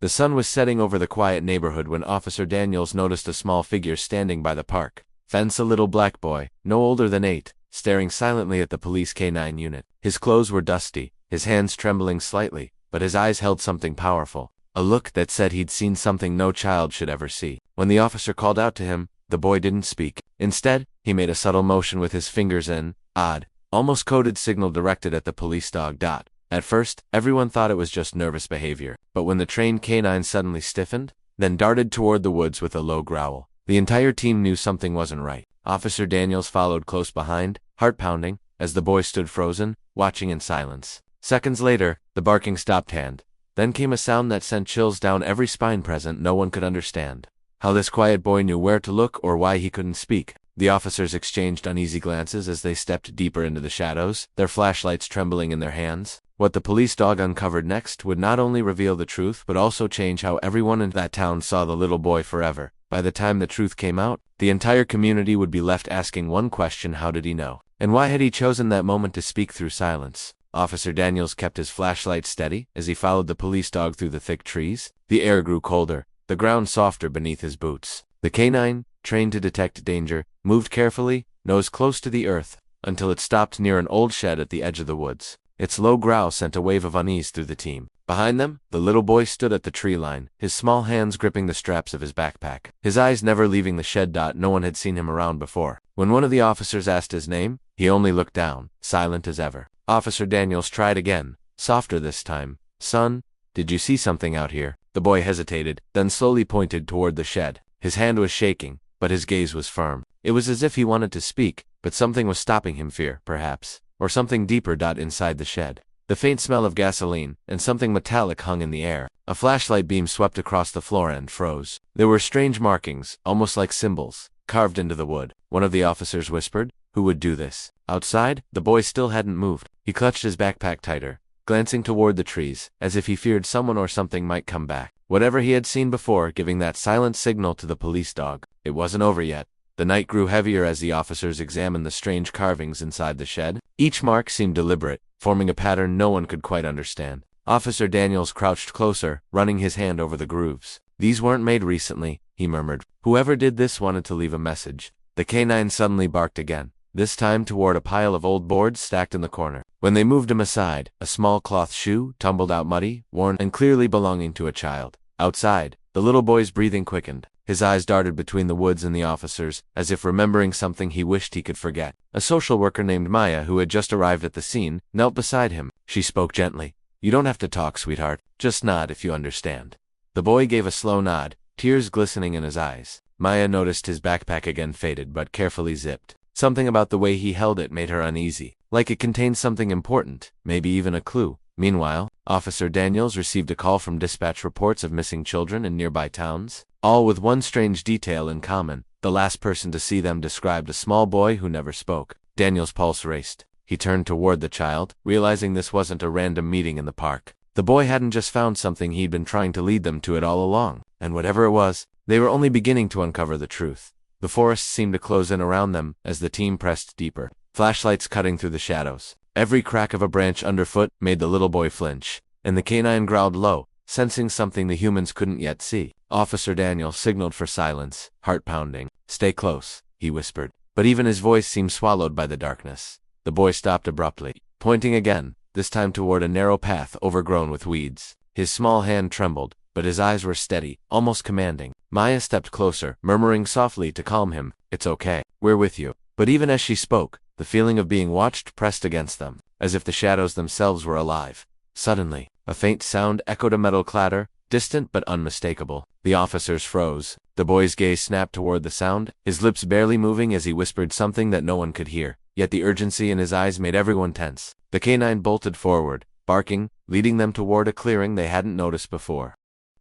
The sun was setting over the quiet neighborhood when Officer Daniels noticed a small figure standing by the park fence, a little black boy, no older than 8, staring silently at the police K-9 unit. His clothes were dusty, his hands trembling slightly, but his eyes held something powerful, a look that said he'd seen something no child should ever see. When the officer called out to him, the boy didn't speak. Instead, he made a subtle motion with his fingers, an odd, almost coded signal directed at the police dog. At first, everyone thought it was just nervous behavior, but when the trained K-9 suddenly stiffened, then darted toward the woods with a low growl, the entire team knew something wasn't right. Officer Daniels followed close behind, heart pounding, as the boy stood frozen, watching in silence. Seconds later, the barking stopped, and then came a sound that sent chills down every spine present. No one could understand how this quiet boy knew where to look or why he couldn't speak. The officers exchanged uneasy glances as they stepped deeper into the shadows, their flashlights trembling in their hands. What the police dog uncovered next would not only reveal the truth but also change how everyone in that town saw the little boy forever. By the time the truth came out, the entire community would be left asking one question: how did he know? And why had he chosen that moment to speak through silence? Officer Daniels kept his flashlight steady as he followed the police dog through the thick trees. The air grew colder, the ground softer beneath his boots. The K-9, trained to detect danger, moved carefully, nose close to the earth, until it stopped near an old shed at the edge of the woods. Its low growl sent a wave of unease through the team. Behind them, the little boy stood at the tree line, his small hands gripping the straps of his backpack, his eyes never leaving the shed. No one had seen him around before. When one of the officers asked his name, he only looked down, silent as ever. Officer Daniels tried again, softer this time. "Son, did you see something out here?" The boy hesitated, then slowly pointed toward the shed. His hand was shaking, but his gaze was firm. It was as if he wanted to speak, but something was stopping him, fear, perhaps, or something deeper. Inside the shed, the faint smell of gasoline and something metallic hung in the air. A flashlight beam swept across the floor and froze. There were strange markings, almost like symbols, carved into the wood. One of the officers whispered, "Who would do this?" Outside, the boy still hadn't moved. He clutched his backpack tighter, glancing toward the trees, as if he feared someone or something might come back. Whatever he had seen before, giving that silent signal to the police dog. It wasn't over yet. The night grew heavier as the officers examined the strange carvings inside the shed. Each mark seemed deliberate, forming a pattern no one could quite understand. Officer Daniels crouched closer, running his hand over the grooves. "These weren't made recently," he murmured. "Whoever did this wanted to leave a message." The K-9 suddenly barked again, this time toward a pile of old boards stacked in the corner. When they moved him aside, a small cloth shoe tumbled out, muddy, worn, and clearly belonging to a child. Outside, the little boy's breathing quickened. His eyes darted between the woods and the officers, as if remembering something he wished he could forget. A social worker named Maya, who had just arrived at the scene, knelt beside him. She spoke gently. "You don't have to talk, sweetheart. Just nod if you understand." The boy gave a slow nod, tears glistening in his eyes. Maya noticed his backpack again, faded but carefully zipped. Something about the way he held it made her uneasy, like it contained something important, maybe even a clue. Meanwhile, Officer Daniels received a call from dispatch reports of missing children in nearby towns, all with one strange detail in common. The last person to see them described a small boy who never spoke. Daniel's pulse raced. He turned toward the child, realizing this wasn't a random meeting in the park. The boy hadn't just found something, he'd been trying to lead them to it all along. And whatever it was, they were only beginning to uncover the truth. The forest seemed to close in around them as the team pressed deeper, flashlights cutting through the shadows. Every crack of a branch underfoot made the little boy flinch, and the K-9 growled low, sensing something the humans couldn't yet see. Officer Daniel signaled for silence, heart pounding. "Stay close," he whispered, but even his voice seemed swallowed by the darkness. The boy stopped abruptly, pointing again, this time toward a narrow path overgrown with weeds. His small hand trembled, but his eyes were steady, almost commanding. Maya stepped closer, murmuring softly to calm him, "It's okay, we're with you." But even as she spoke, the feeling of being watched pressed against them, as if the shadows themselves were alive. Suddenly, a faint sound echoed, a metal clatter, distant but unmistakable. The officers froze. The boy's gaze snapped toward the sound, his lips barely moving as he whispered something that no one could hear, yet the urgency in his eyes made everyone tense. The K-9 bolted forward, barking, leading them toward a clearing they hadn't noticed before.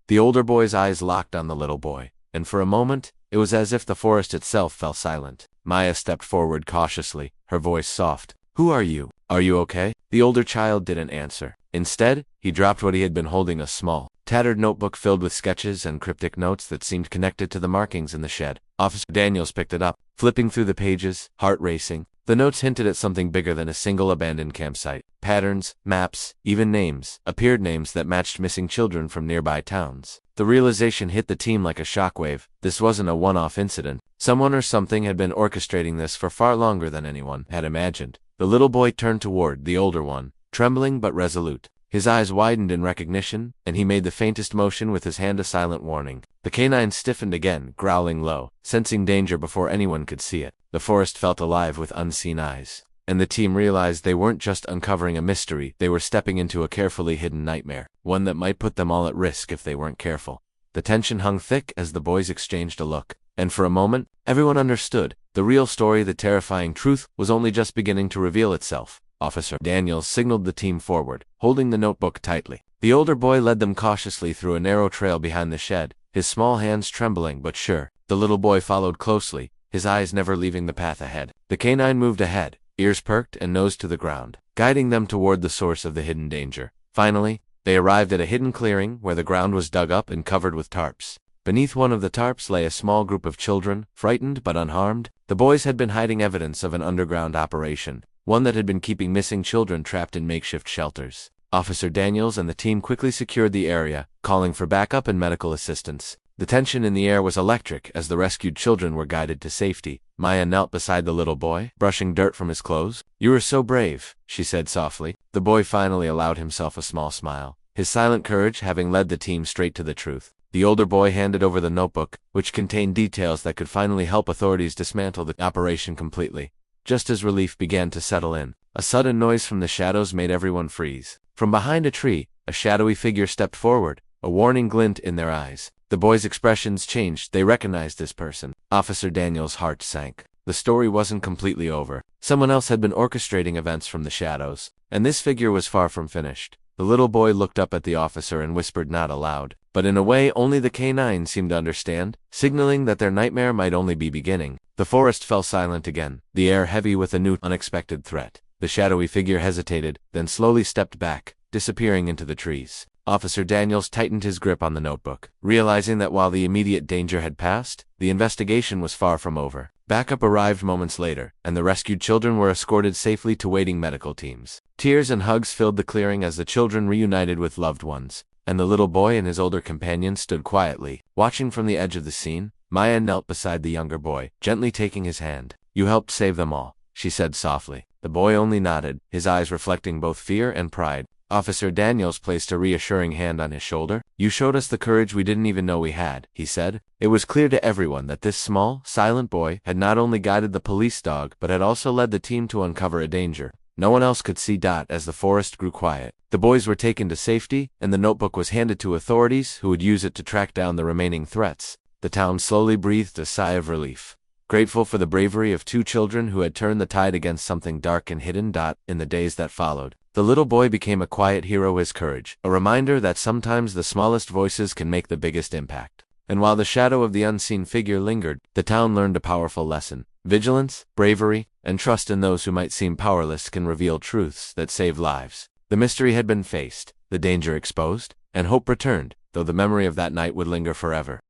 The older boy's eyes locked on the little boy, and for a moment, it was as if the forest itself fell silent. Maya stepped forward cautiously, her voice soft. "Who are you? Are you okay?" The older child didn't answer. Instead, he dropped what he had been holding, a small, tattered notebook filled with sketches and cryptic notes that seemed connected to the markings in the shed. Officer Daniels picked it up, flipping through the pages, heart racing. The notes hinted at something bigger than a single abandoned campsite. Patterns, maps, even names appeared, names that matched missing children from nearby towns. The realization hit the team like a shockwave. This wasn't a one-off incident. Someone or something had been orchestrating this for far longer than anyone had imagined. The little boy turned toward the older one, trembling but resolute. His eyes widened in recognition, and he made the faintest motion with his hand, a silent warning. The canine stiffened again, growling low, sensing danger before anyone could see it. The forest felt alive with unseen eyes, and the team realized they weren't just uncovering a mystery, they were stepping into a carefully hidden nightmare, one that might put them all at risk if they weren't careful. The tension hung thick as the boys exchanged a look, and for a moment, everyone understood. The real story, the terrifying truth, was only just beginning to reveal itself. Officer Daniels signaled the team forward, holding the notebook tightly. The older boy led them cautiously through a narrow trail behind the shed, his small hands trembling but sure. The little boy followed closely, his eyes never leaving the path ahead. The canine moved ahead, ears perked and nose to the ground, guiding them toward the source of the hidden danger. Finally, they arrived at a hidden clearing where the ground was dug up and covered with tarps. Beneath one of the tarps lay a small group of children, frightened but unharmed. The boys had been hiding evidence of an underground operation, one that had been keeping missing children trapped in makeshift shelters. Officer Daniels and the team quickly secured the area, calling for backup and medical assistance. The tension in the air was electric as the rescued children were guided to safety. Maya knelt beside the little boy, brushing dirt from his clothes. "You were so brave," she said softly. The boy finally allowed himself a small smile, his silent courage having led the team straight to the truth. The older boy handed over the notebook, which contained details that could finally help authorities dismantle the operation completely. Just as relief began to settle in, a sudden noise from the shadows made everyone freeze. From behind a tree, a shadowy figure stepped forward, a warning glint in their eyes. The boys' expressions changed. They recognized this person. Officer Daniels' heart sank. The story wasn't completely over. Someone else had been orchestrating events from the shadows, and this figure was far from finished. The little boy looked up at the officer and whispered, not aloud, but in a way only the canine seemed to understand, signaling that their nightmare might only be beginning. The forest fell silent again, the air heavy with a new, unexpected threat. The shadowy figure hesitated, then slowly stepped back, disappearing into the trees. Officer Daniels tightened his grip on the notebook, realizing that while the immediate danger had passed, the investigation was far from over. Backup arrived moments later, and the rescued children were escorted safely to waiting medical teams. Tears and hugs filled the clearing as the children reunited with loved ones, and the little boy and his older companion stood quietly, watching from the edge of the scene. Maya knelt beside the younger boy, gently taking his hand. "You helped save them all," she said softly. The boy only nodded, his eyes reflecting both fear and pride. Officer Daniels placed a reassuring hand on his shoulder. "You showed us the courage we didn't even know we had," he said. It was clear to everyone that this small, silent boy had not only guided the police dog, but had also led the team to uncover a danger no one else could see. As the forest grew quiet, the boys were taken to safety, and the notebook was handed to authorities who would use it to track down the remaining threats. The town slowly breathed a sigh of relief, grateful for the bravery of two children who had turned the tide against something dark and hidden. In the days that followed, the little boy became a quiet hero, his courage, a reminder that sometimes the smallest voices can make the biggest impact. And while the shadow of the unseen figure lingered, the town learned a powerful lesson. Vigilance, bravery, and trust in those who might seem powerless can reveal truths that save lives. The mystery had been faced, the danger exposed, and hope returned, though the memory of that night would linger forever.